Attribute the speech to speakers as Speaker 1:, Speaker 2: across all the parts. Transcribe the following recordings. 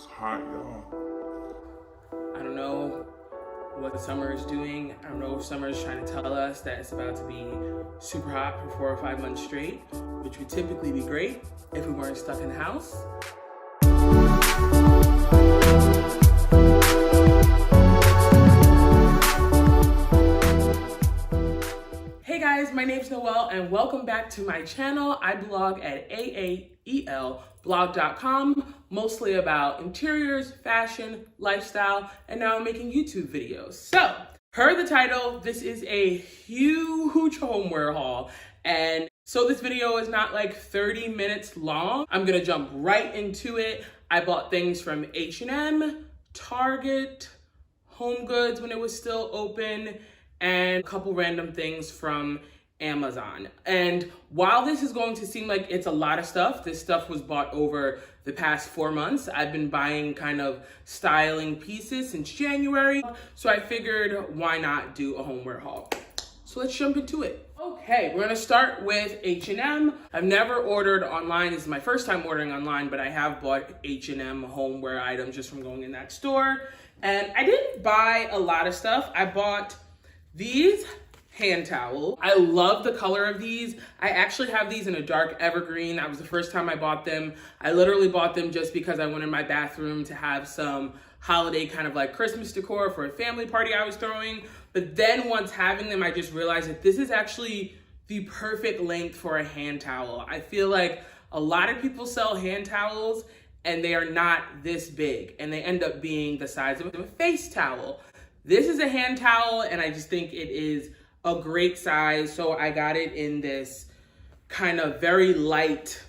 Speaker 1: It's hot, y'all.
Speaker 2: I don't know what summer is doing. I don't know if summer is trying to tell us that it's about to be super hot for 4 or 5 months straight, which would typically be great if we weren't stuck in the house. Hey guys, my name's Noel and welcome back to my channel. I blog at aaelblog.com, mostly about interiors, fashion, lifestyle, and now I'm making YouTube videos. So, per the title, this is a huge homeware haul. And so this video is not like 30 minutes long. I'm gonna jump right into it. I bought things from H&M, Target, Home Goods when it was still open, and a couple random things from Amazon. And while this is going to seem like it's a lot of stuff, this stuff was bought over the past 4 months. I've been buying kind of styling pieces since January, so I figured why not do a homeware haul. So let's jump into it. Okay, we're gonna start with H&M. I've never ordered online. This is my first time ordering online, but I have bought H&M homeware items just from going in that store. And I didn't buy a lot of stuff. I bought these hand towels. I love the color of these. I actually have these in a dark evergreen. That was the first time I bought them. I literally bought them just because I wanted my bathroom to have some holiday kind of like Christmas decor for a family party I was throwing. But then once having them, I just realized that this is actually the perfect length for a hand towel. I feel like a lot of people sell hand towels and they are not this big and they end up being the size of a face towel. This is a hand towel and I just think it is a great size. So I got it in this kind of very light,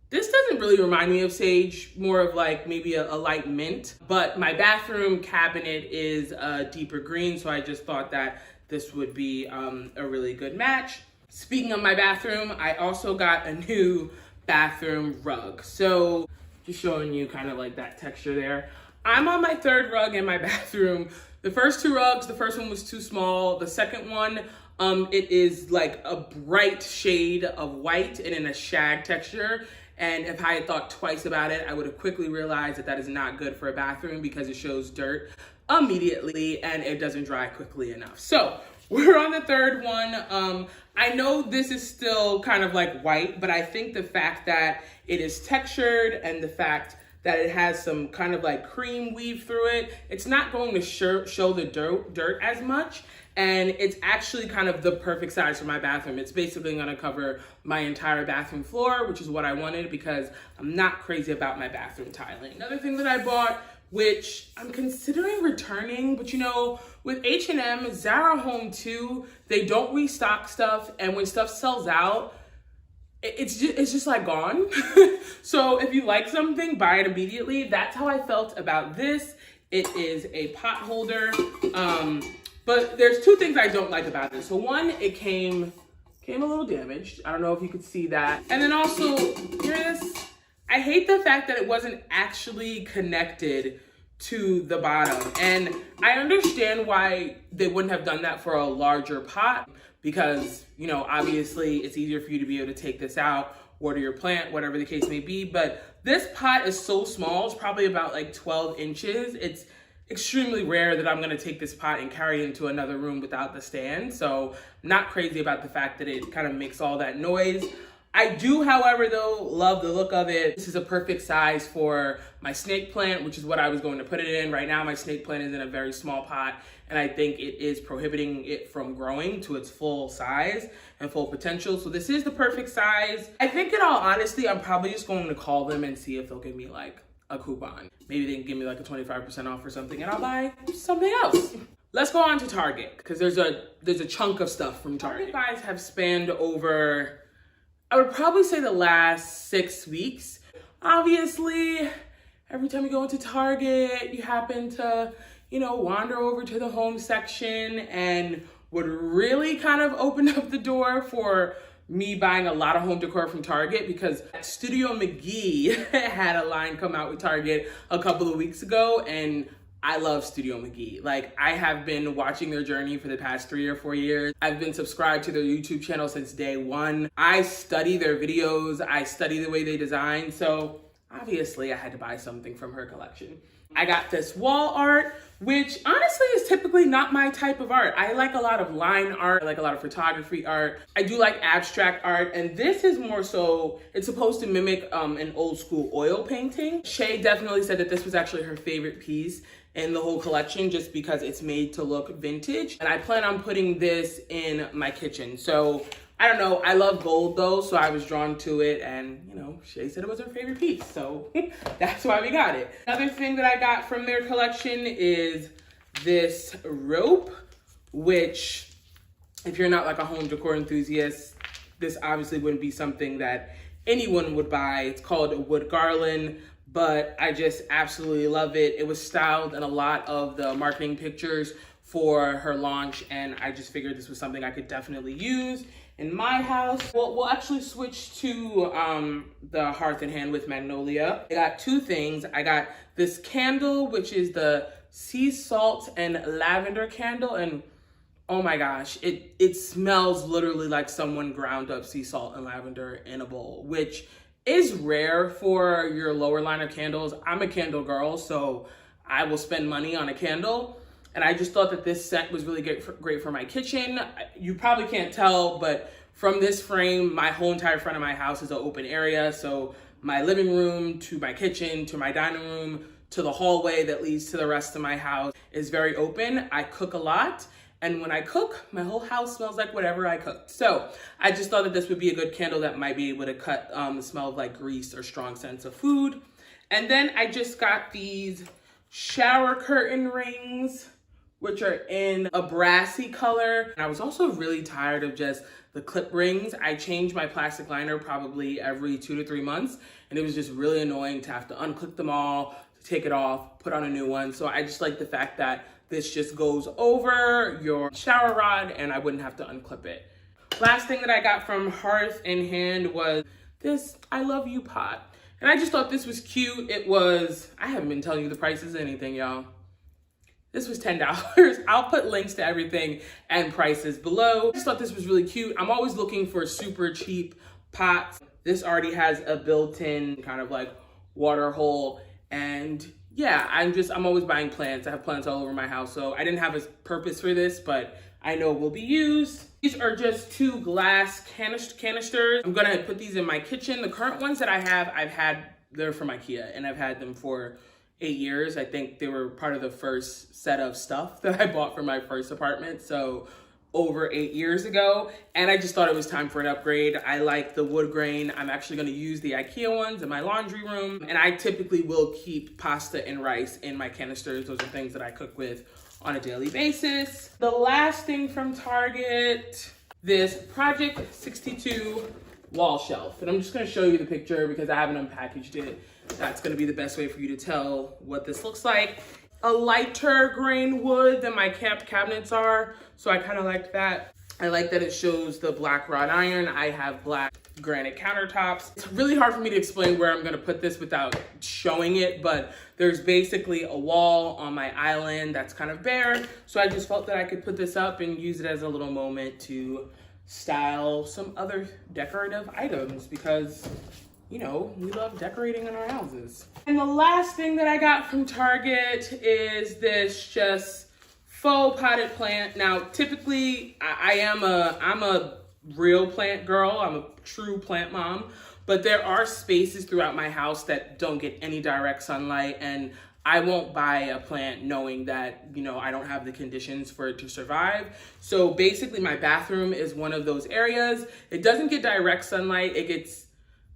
Speaker 2: this doesn't really remind me of sage, more of like maybe a light mint, but my bathroom cabinet is a deeper green. So I just thought that this would be a really good match. Speaking of my bathroom, I also got a new bathroom rug. So just showing you kind of like that texture there. I'm on my third rug in my bathroom. The first two rugs, the first one was too small. The second one, it is like a bright shade of white and in a shag texture. And if I had thought twice about it, I would have quickly realized that that is not good for a bathroom because it shows dirt immediately and it doesn't dry quickly enough. So we're on the third one. I know this is still kind of like white, but I think the fact that it is textured and the fact that it has some kind of like cream weave through it, it's not going to show the dirt as much. And it's actually kind of the perfect size for my bathroom. It's basically gonna cover my entire bathroom floor, which is what I wanted because I'm not crazy about my bathroom tiling. Another thing that I bought, which I'm considering returning, but you know, with H&M, Zara Home too, they don't restock stuff, and when stuff sells out, it's just like gone. So if you like something, buy it immediately. That's how I felt about this. It is a pot holder, but there's two things I don't like about this. So one, it came a little damaged. I don't know if you could see that. And then also, I hate the fact that it wasn't actually connected to the bottom. And I understand why they wouldn't have done that for a larger pot because, you know, obviously it's easier for you to be able to take this out, water your plant, whatever the case may be. But this pot is so small, it's probably about like 12 inches. It's extremely rare that I'm gonna take this pot and carry it into another room without the stand. So I'm not crazy about the fact that it kind of makes all that noise. I do, however, though, love the look of it. This is a perfect size for my snake plant, which is what I was going to put it in. Right now, my snake plant is in a very small pot, and I think it is prohibiting it from growing to its full size and full potential. So this is the perfect size. I think in all honesty, I'm probably just going to call them and see if they'll give me like a coupon. Maybe they can give me like a 25% off or something, and I'll buy something else. Let's go on to Target, because there's a chunk of stuff from Target. You guys have spanned over, I would probably say the last 6 weeks. Obviously, every time you go into Target, you happen to, you know, wander over to the home section, and would really kind of open up the door for me buying a lot of home decor from Target, because Studio McGee had a line come out with Target a couple of weeks ago, and I love Studio McGee. Like, I have been watching their journey for the past 3 or 4 years. I've been subscribed to their YouTube channel since day one. I study their videos. I study the way they design. So obviously I had to buy something from her collection. I got this wall art, which honestly is typically not my type of art. I like a lot of line art, I like a lot of photography art. I do like abstract art, and this is more so, it's supposed to mimic an old school oil painting. Shay definitely said that this was actually her favorite piece in the whole collection just because it's made to look vintage. And I plan on putting this in my kitchen. So I don't know, I love gold though, so I was drawn to it, and you know, Shay said it was her favorite piece, so that's why we got it. Another thing that I got from their collection is this rope, which if you're not like a home decor enthusiast, this obviously wouldn't be something that anyone would buy. It's called a wood garland, but I just absolutely love it. It was styled in a lot of the marketing pictures for her launch, and I just figured this was something I could definitely use in my house. We'll actually switch to the Hearth and Hand with Magnolia. I got two things. I got this candle, which is the sea salt and lavender candle, and oh my gosh, it smells literally like someone ground up sea salt and lavender in a bowl, which is rare for your lower line of candles. I'm a candle girl, so I will spend money on a candle. And I just thought that this scent was really great for my kitchen. You probably can't tell, but from this frame, my whole entire front of my house is an open area. So my living room to my kitchen to my dining room to the hallway that leads to the rest of my house is very open. I cook a lot. And when I cook, my whole house smells like whatever I cooked. So I just thought that this would be a good candle that might be able to cut the smell of like grease or strong scents of food. And then I just got these shower curtain rings, which are in a brassy color. And I was also really tired of just the clip rings. I change my plastic liner probably every 2 to 3 months, and it was just really annoying to have to unclip them all, to take it off, put on a new one. So I just like the fact that this just goes over your shower rod and I wouldn't have to unclip it. Last thing that I got from Hearth and Hand was this I Love You pot. And I just thought this was cute. It was, I haven't been telling you the prices of anything, y'all. This was $10. I'll put links to everything and prices below. I just thought this was really cute. I'm always looking for super cheap pots. This already has a built-in kind of like water hole. And yeah, I'm always buying plants. I have plants all over my house. So I didn't have a purpose for this, but I know will be used. These are just 2 glass canisters. I'm gonna put these in my kitchen. The current ones that I have, they're from IKEA, and I've had them for 8 years. I think they were part of the first set of stuff that I bought for my first apartment. So over 8 years ago. And I just thought it was time for an upgrade. I like the wood grain. I'm actually gonna use the IKEA ones in my laundry room. And I typically will keep pasta and rice in my canisters. Those are things that I cook with on a daily basis. The last thing from Target, this Project 62 wall shelf. And I'm just gonna show you the picture because I haven't unpackaged it. That's gonna be the best way for you to tell what this looks like. A lighter grain wood than my cabinets are, so I kind of like that. I like that it shows the black wrought iron. I have black granite countertops. It's really hard for me to explain where I'm gonna put this without showing it, but there's basically a wall on my island that's kind of bare, so I just felt that I could put this up and use it as a little moment to style some other decorative items because, you know, we love decorating in our houses. And the last thing that I got from Target is this just faux potted plant. Now, typically I'm a real plant girl. I'm a true plant mom, but there are spaces throughout my house that don't get any direct sunlight, and I won't buy a plant knowing that, you know, I don't have the conditions for it to survive. So basically my bathroom is one of those areas. It doesn't get direct sunlight. It gets,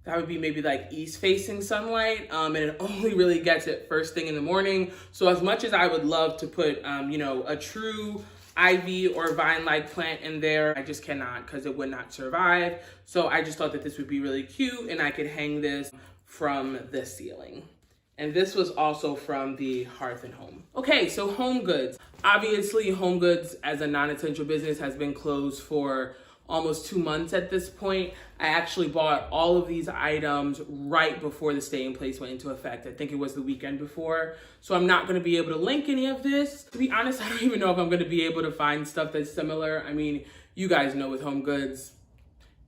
Speaker 2: that would be maybe like east facing sunlight. And it only really gets it first thing in the morning. So as much as I would love to put, you know, a true ivy or vine-like plant in there, I just cannot because it would not survive. So I just thought that this would be really cute and I could hang this from the ceiling. And this was also from the Hearth and Home. Okay, so Home Goods. Obviously, Home Goods as a non-essential business has been closed for almost 2 months at this point. I actually bought all of these items right before the stay in place went into effect. I think it was the weekend before. So I'm not gonna be able to link any of this. To be honest, I don't even know if I'm gonna be able to find stuff that's similar. I mean, you guys know with Home Goods,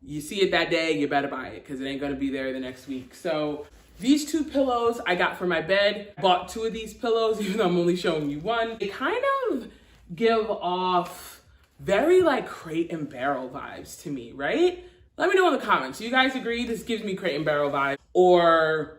Speaker 2: you see it that day, you better buy it because it ain't gonna be there the next week. So These two pillows I got for my bed. Bought two of these pillows, even though I'm only showing you one. They kind of give off very like Crate and Barrel vibes to me, right? Let me know in the comments. Do you guys agree this gives me Crate and Barrel vibes or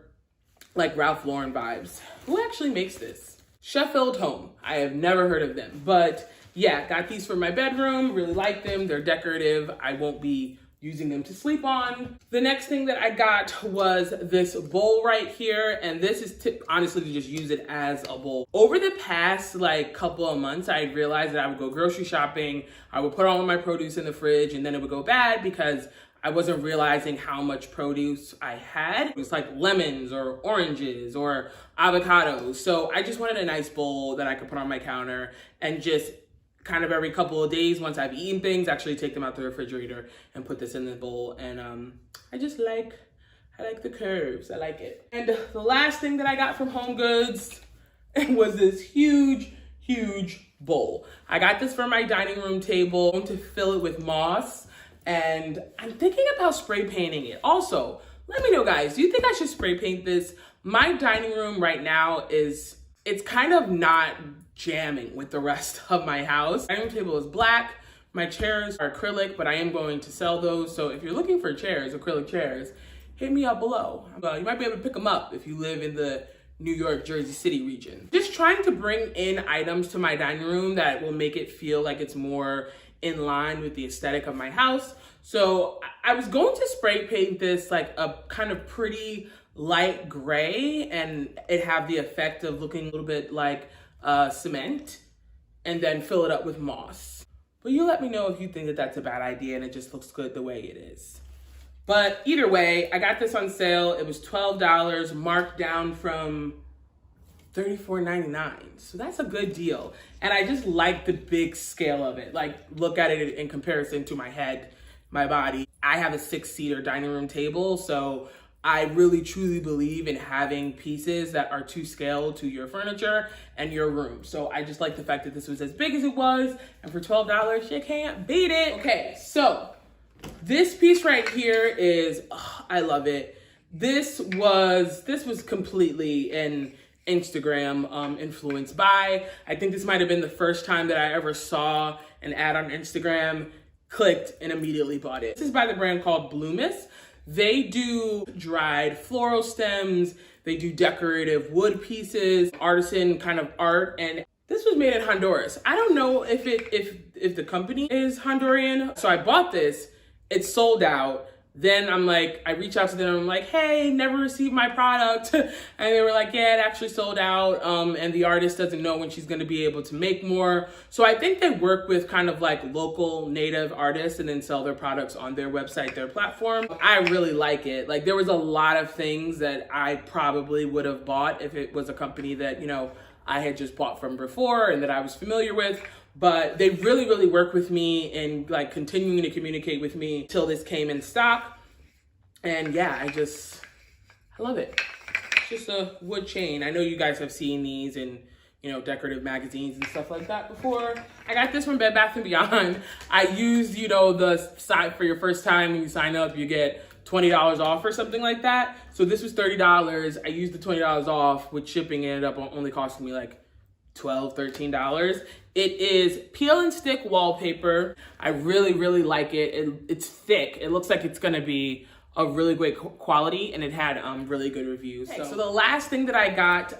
Speaker 2: like Ralph Lauren vibes? Who actually makes this? Sheffield Home. I have never heard of them, but yeah, got these for my bedroom. Really like them. They're decorative. I won't be using them to sleep on. The next thing that I got was this bowl right here. And this is honestly to just use it as a bowl. Over the past like couple of months, I realized that I would go grocery shopping. I would put all of my produce in the fridge and then it would go bad because I wasn't realizing how much produce I had. It was like lemons or oranges or avocados. So I just wanted a nice bowl that I could put on my counter and just kind of every couple of days, once I've eaten things, actually take them out the refrigerator and put this in the bowl. And I like the curves, I like it. And the last thing that I got from Home Goods was this huge bowl. I got this for my dining room table. I'm going to fill it with moss and I'm thinking about spray painting it. Also, let me know guys, do you think I should spray paint this? My dining room right now it's kind of not jamming with the rest of my house. My dining room table is black. My chairs are acrylic, but I am going to sell those. So if you're looking for chairs, acrylic chairs, hit me up below. You might be able to pick them up if you live in the New York, Jersey City region. Just trying to bring in items to my dining room that will make it feel like it's more in line with the aesthetic of my house. So I was going to spray paint this like a kind of pretty light gray and it have the effect of looking a little bit like cement and then fill it up with moss. But you let me know if you think that that's a bad idea and it just looks good the way it is. But either way, I got this on sale. It was $12, marked down from $34.99. So that's a good deal. And I just like the big scale of it. Like look at it in comparison to my head, my body. I have a 6-seater dining room table, so I really truly believe in having pieces that are to scale to your furniture and your room. So I just like the fact that this was as big as it was, and for $12, you can't beat it. Okay, so this piece right here is, oh, I love it. This was completely an Instagram influenced buy. I think this might have been the first time that I ever saw an ad on Instagram, clicked, and immediately bought it. This is by the brand called BLOOMIST. They do dried floral stems, they do decorative wood pieces, artisan kind of art, and this was made in Honduras. I don't know if the company is Honduran. So I bought this, it's sold out. Then I'm like, I reach out to them, I'm like, hey, never received my product. And they were like, yeah, it actually sold out. And the artist doesn't know when she's gonna be able to make more. So I think they work with kind of like local native artists and then sell their products on their website, their platform. I really like it. Like there was a lot of things that I probably would have bought if it was a company that, you know, I had just bought from before and that I was familiar with. But they really worked with me and like continuing to communicate with me till this came in stock. And yeah, I love it. It's just a wood chain. I know you guys have seen these in, you know, decorative magazines and stuff like that before. I got this from Bed Bath & Beyond. I used, you know, the site for your first time when you sign up, you get $20 off or something like that. So this was $30. I used the $20 off, with shipping ended up only costing me like $12, $13. It is peel and stick wallpaper. I really like it. It's thick. It looks like it's gonna be a really great quality, and it had really good reviews. Okay, so the last thing that I got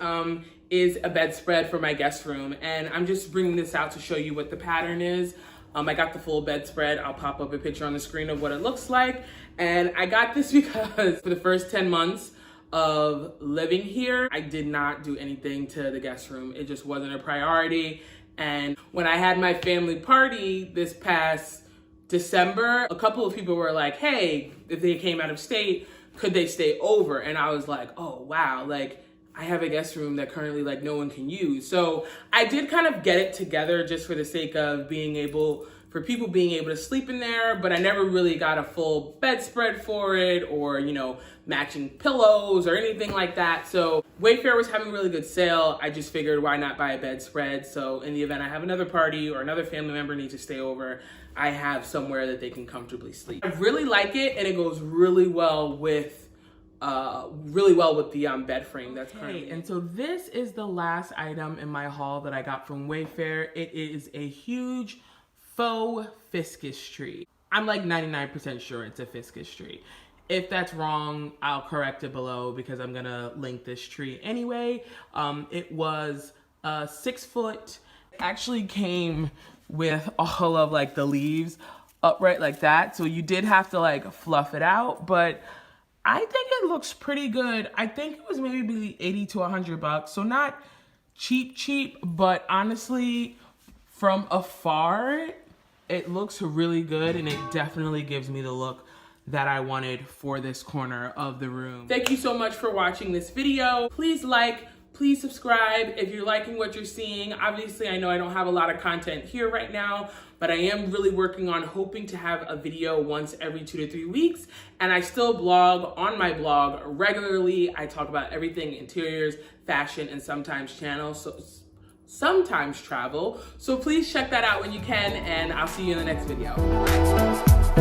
Speaker 2: is a bedspread for my guest room, and I'm just bringing this out to show you what the pattern is. I got the full bedspread. I'll pop up a picture on the screen of what it looks like. And I got this because for the first 10 months of living here, I did not do anything to the guest room. It just wasn't a priority. And when I had my family party this past December, a couple of people were like, hey, if they came out of state, could they stay over? And I was like, oh, wow, like I have a guest room that currently like no one can use. So I did kind of get it together just for the sake of people being able to sleep in there, but I never really got a full bedspread for it or, you know, matching pillows or anything like that. So Wayfair was having a really good sale. I just figured why not buy a bedspread? So in the event I have another party or another family member needs to stay over, I have somewhere that they can comfortably sleep. I really like it, and it goes really well with really well with the bed frame that's currently.
Speaker 1: And so this is the last item in my haul that I got from Wayfair. It is a huge faux fiscus tree. I'm like 99% sure it's a fiscus tree. If that's wrong, I'll correct it below because I'm gonna link this tree anyway. It was 6 foot. It actually came with all of like the leaves upright like that. So you did have to like fluff it out, but I think it looks pretty good. I think it was maybe 80 to 100 bucks. So not cheap, but honestly, from afar, it looks really good and it definitely gives me the look that I wanted for this corner of the room.
Speaker 2: Thank you so much for watching this video. Please like, please subscribe if you're liking what you're seeing. Obviously, I know I don't have a lot of content here right now, but I am really working on hoping to have a video once every 2 to 3 weeks. And I still blog on my blog regularly. I talk about everything interiors, fashion, and sometimes sometimes travel. So please check that out when you can, and I'll see you in the next video.